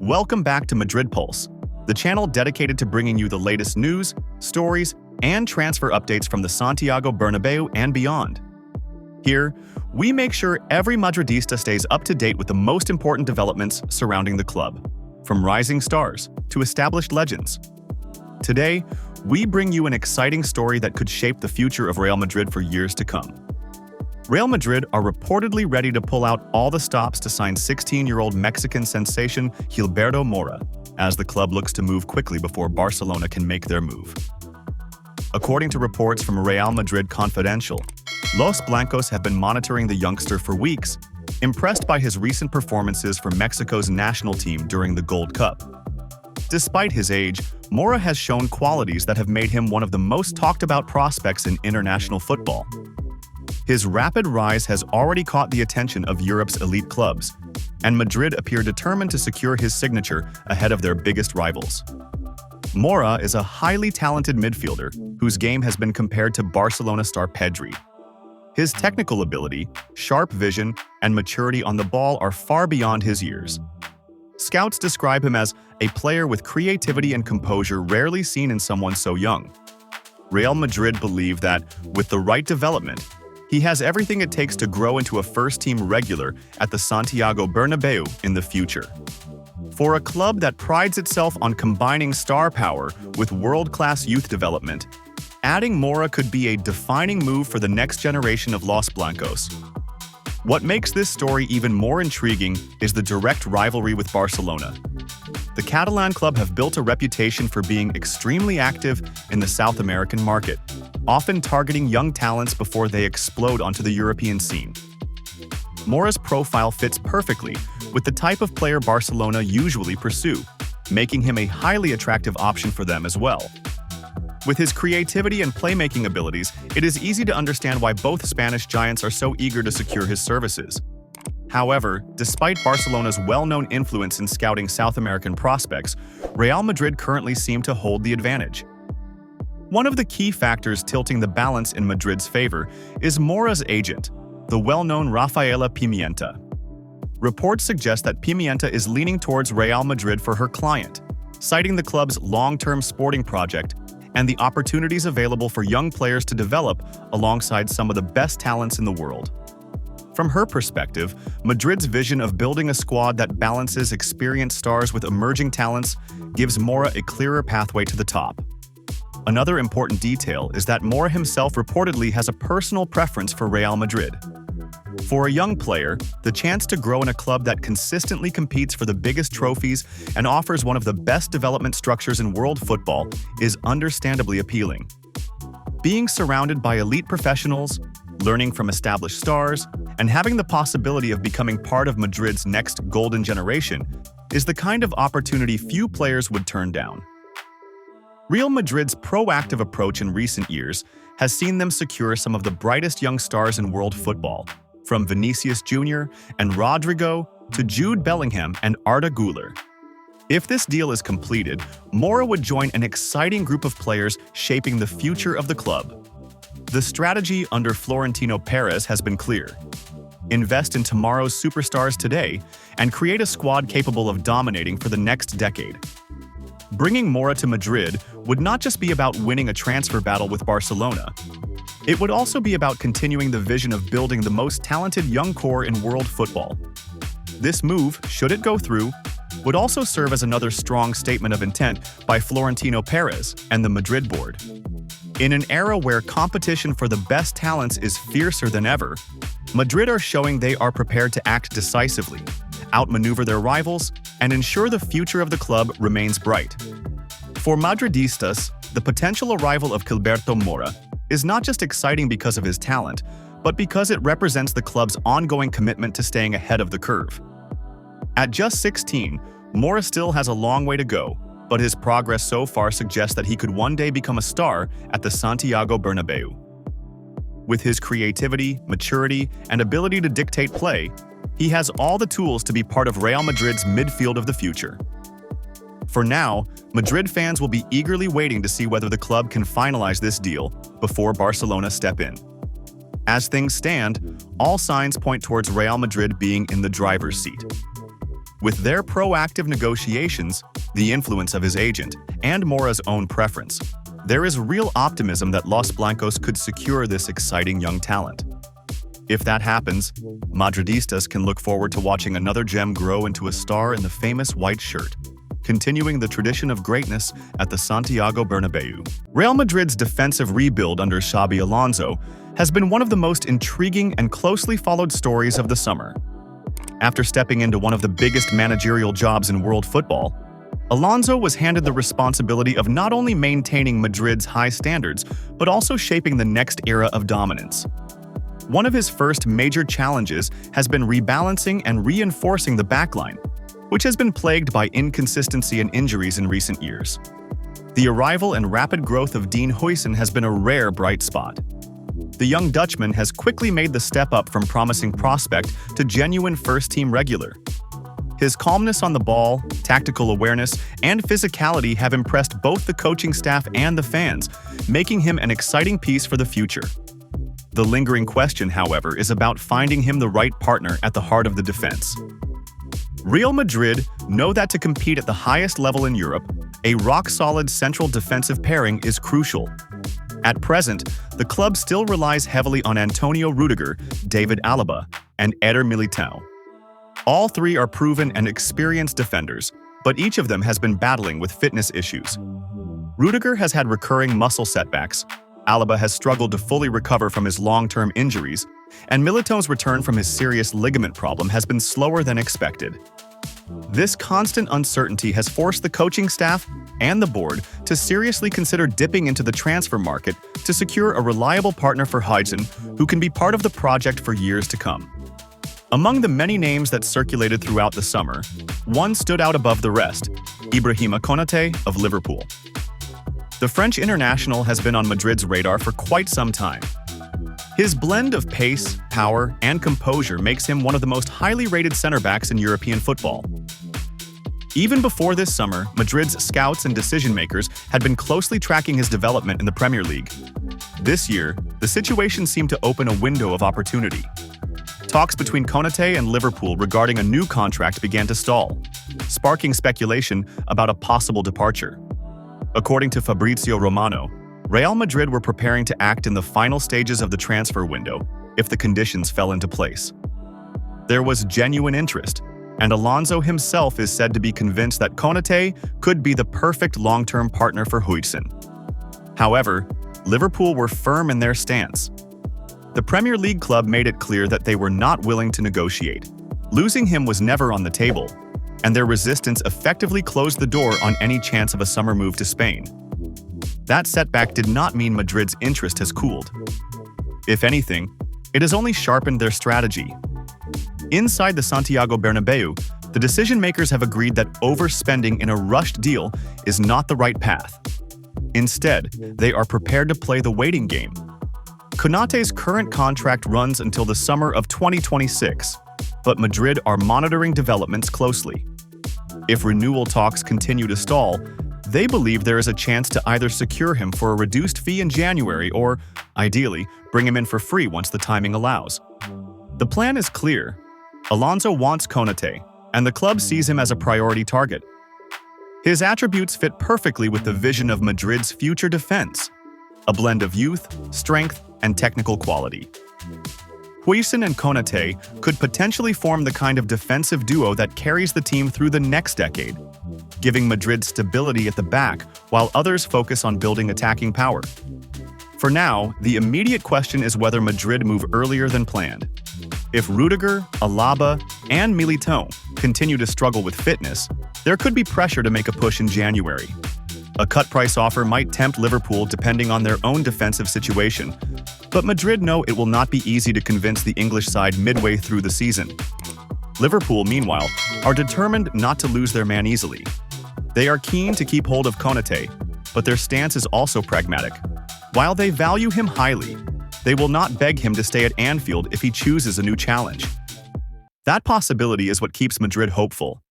Welcome back to Madrid Pulse, the channel dedicated to bringing you the latest news, stories, and transfer updates from the Santiago Bernabeu and beyond. Here, we make sure every Madridista stays up to date with the most important developments surrounding the club, from rising stars to established legends. Today, we bring you an exciting story that could shape the future of Real Madrid for years to come. Real Madrid are reportedly ready to pull out all the stops to sign 16-year-old Mexican sensation Gilberto Mora, as the club looks to move quickly before Barcelona can make their move. According to reports from Real Madrid Confidential, Los Blancos have been monitoring the youngster for weeks, impressed by his recent performances for Mexico's national team during the Gold Cup. Despite his age, Mora has shown qualities that have made him one of the most talked-about prospects in international football. His rapid rise has already caught the attention of Europe's elite clubs, and Madrid appear determined to secure his signature ahead of their biggest rivals. Mora is a highly talented midfielder whose game has been compared to Barcelona star Pedri. His technical ability, sharp vision, and maturity on the ball are far beyond his years. Scouts describe him as a player with creativity and composure rarely seen in someone so young. Real Madrid believe that, with the right development, he has everything it takes to grow into a first-team regular at the Santiago Bernabeu in the future. For a club that prides itself on combining star power with world-class youth development, adding Mora could be a defining move for the next generation of Los Blancos. What makes this story even more intriguing is the direct rivalry with Barcelona. The Catalan club have built a reputation for being extremely active in the South American market, often targeting young talents before they explode onto the European scene. Mora's profile fits perfectly with the type of player Barcelona usually pursue, making him a highly attractive option for them as well. With his creativity and playmaking abilities, it is easy to understand why both Spanish giants are so eager to secure his services. However, despite Barcelona's well-known influence in scouting South American prospects, Real Madrid currently seem to hold the advantage. One of the key factors tilting the balance in Madrid's favor is Mora's agent, the well-known Rafaela Pimienta. Reports suggest that Pimienta is leaning towards Real Madrid for her client, citing the club's long-term sporting project and the opportunities available for young players to develop alongside some of the best talents in the world. From her perspective, Madrid's vision of building a squad that balances experienced stars with emerging talents gives Mora a clearer pathway to the top. Another important detail is that Mora himself reportedly has a personal preference for Real Madrid. For a young player, the chance to grow in a club that consistently competes for the biggest trophies and offers one of the best development structures in world football is understandably appealing. Being surrounded by elite professionals, learning from established stars, and having the possibility of becoming part of Madrid's next golden generation is the kind of opportunity few players would turn down. Real Madrid's proactive approach in recent years has seen them secure some of the brightest young stars in world football, from Vinicius Jr. and Rodrigo to Jude Bellingham and Arda Güler. If this deal is completed, Mora would join an exciting group of players shaping the future of the club. The strategy under Florentino Perez has been clear. Invest in tomorrow's superstars today and create a squad capable of dominating for the next decade. Bringing Mora to Madrid would not just be about winning a transfer battle with Barcelona. It would also be about continuing the vision of building the most talented young core in world football. This move, should it go through, would also serve as another strong statement of intent by Florentino Perez and the Madrid board. In an era where competition for the best talents is fiercer than ever, Madrid are showing they are prepared to act decisively, outmaneuver their rivals, and ensure the future of the club remains bright. For Madridistas, the potential arrival of Gilberto Mora is not just exciting because of his talent, but because it represents the club's ongoing commitment to staying ahead of the curve. At just 16, Mora still has a long way to go, but his progress so far suggests that he could one day become a star at the Santiago Bernabeu. With his creativity, maturity, and ability to dictate play, he has all the tools to be part of Real Madrid's midfield of the future. For now, Madrid fans will be eagerly waiting to see whether the club can finalize this deal before Barcelona step in. As things stand, all signs point towards Real Madrid being in the driver's seat. With their proactive negotiations, the influence of his agent, and Mora's own preference, there is real optimism that Los Blancos could secure this exciting young talent. If that happens, Madridistas can look forward to watching another gem grow into a star in the famous white shirt, continuing the tradition of greatness at the Santiago Bernabeu. Real Madrid's defensive rebuild under Xabi Alonso has been one of the most intriguing and closely followed stories of the summer. After stepping into one of the biggest managerial jobs in world football, Alonso was handed the responsibility of not only maintaining Madrid's high standards, but also shaping the next era of dominance. One of his first major challenges has been rebalancing and reinforcing the backline, which has been plagued by inconsistency and injuries in recent years. The arrival and rapid growth of Dean Huijsen has been a rare bright spot. The young Dutchman has quickly made the step up from promising prospect to genuine first-team regular. His calmness on the ball, tactical awareness, and physicality have impressed both the coaching staff and the fans, making him an exciting piece for the future. The lingering question, however, is about finding him the right partner at the heart of the defense. Real Madrid know that to compete at the highest level in Europe, a rock-solid central defensive pairing is crucial. At present, the club still relies heavily on Antonio Rudiger, David Alaba, and Eder Militão. All three are proven and experienced defenders, but each of them has been battling with fitness issues. Rudiger has had recurring muscle setbacks, Alaba has struggled to fully recover from his long-term injuries, and Militão's return from his serious ligament problem has been slower than expected. This constant uncertainty has forced the coaching staff and the board to seriously consider dipping into the transfer market to secure a reliable partner for Huijsen who can be part of the project for years to come. Among the many names that circulated throughout the summer, one stood out above the rest: Ibrahima Konate of Liverpool. The French international has been on Madrid's radar for quite some time. His blend of pace, power, and composure makes him one of the most highly rated center-backs in European football. Even before this summer, Madrid's scouts and decision-makers had been closely tracking his development in the Premier League. This year, the situation seemed to open a window of opportunity. Talks between Konate and Liverpool regarding a new contract began to stall, sparking speculation about a possible departure. According to Fabrizio Romano, Real Madrid were preparing to act in the final stages of the transfer window if the conditions fell into place. There was genuine interest, and Alonso himself is said to be convinced that Konate could be the perfect long-term partner for Huijsen. However, Liverpool were firm in their stance. The Premier League club made it clear that they were not willing to negotiate. Losing him was never on the table, and their resistance effectively closed the door on any chance of a summer move to Spain. That setback did not mean Madrid's interest has cooled. If anything, it has only sharpened their strategy. Inside the Santiago Bernabeu, the decision-makers have agreed that overspending in a rushed deal is not the right path. Instead, they are prepared to play the waiting game. Konate's current contract runs until the summer of 2026, but Madrid are monitoring developments closely. If renewal talks continue to stall, they believe there is a chance to either secure him for a reduced fee in January or, ideally, bring him in for free once the timing allows. The plan is clear. Alonso wants Konate, and the club sees him as a priority target. His attributes fit perfectly with the vision of Madrid's future defense, a blend of youth, strength, and technical quality. Huijsen and Konate could potentially form the kind of defensive duo that carries the team through the next decade, giving Madrid stability at the back while others focus on building attacking power. For now, the immediate question is whether Madrid move earlier than planned. If Rudiger, Alaba, and Militão continue to struggle with fitness, there could be pressure to make a push in January. A cut-price offer might tempt Liverpool depending on their own defensive situation, but Madrid know it will not be easy to convince the English side midway through the season. Liverpool, meanwhile, are determined not to lose their man easily. They are keen to keep hold of Konate, but their stance is also pragmatic. While they value him highly, they will not beg him to stay at Anfield if he chooses a new challenge. That possibility is what keeps Madrid hopeful.